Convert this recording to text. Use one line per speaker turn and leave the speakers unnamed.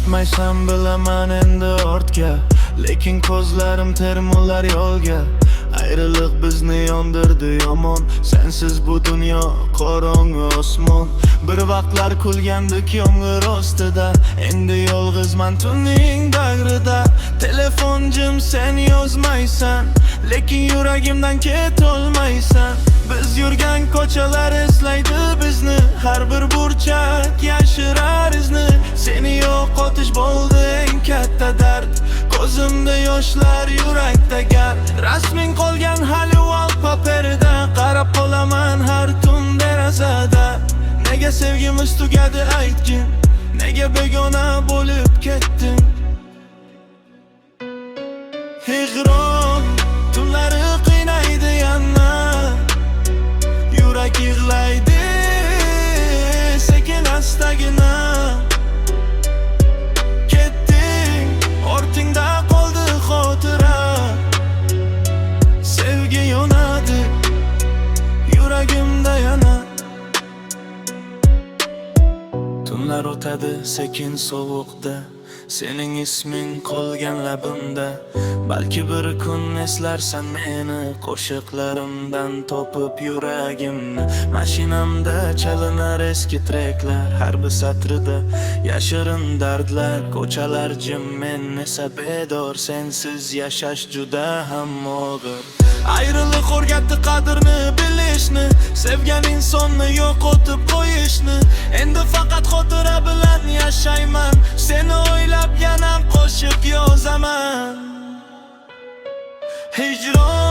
Qaytmaysan bilaman endi ortga, lekin ko'zlarim termular yo'lga. Ayriliq bizni yondirdi yomon, sensiz bu dunyo qorong'u osmon. Bir vaqtlar kulgandik yomg'ir ostida, endi yolg'izman tunning dagrida. Telefon jim, sen yozmaysan, lekin yuragimdan ketolmaysan. Biz yurgan ko'chalar eslaydi bizni, har bir burchak yashirar izni. Seni yo'qotish bo'ldi eng katta dard, ko'zimda yoshlar, yurakda gard. Rasming qolgan hali wallpaperda, qarab qolaman har tun derazada. Nega sevgimiz tugadi aytgin, nega begona bo'lib ketding? Hijron tunlari qiynaydi yana, yurak yig'laydi sekin astagina. Ketding, ortingda qoldi xotira, sevgi yonadi yuragimda yana. Tunlar o'tadi sekin sovuqda, sening isming qolgan labimda. Balki bir kun eslarsan meni, qo'shiqlarimdan topib yuragimni. Mashinamda chalinar eski treklar, har bir satrida yashirin dardlar. Ko'chalar jim, men esa bedor, sensiz yashash juda ham og'ir. Ayriliq o'rgatdi qadrni bilishni, sevgan insonni yo'qotib qo'yishni. Endi faqat xotira bilan yashayman, seni o'ylab yana qo'shiq yozaman. Hijron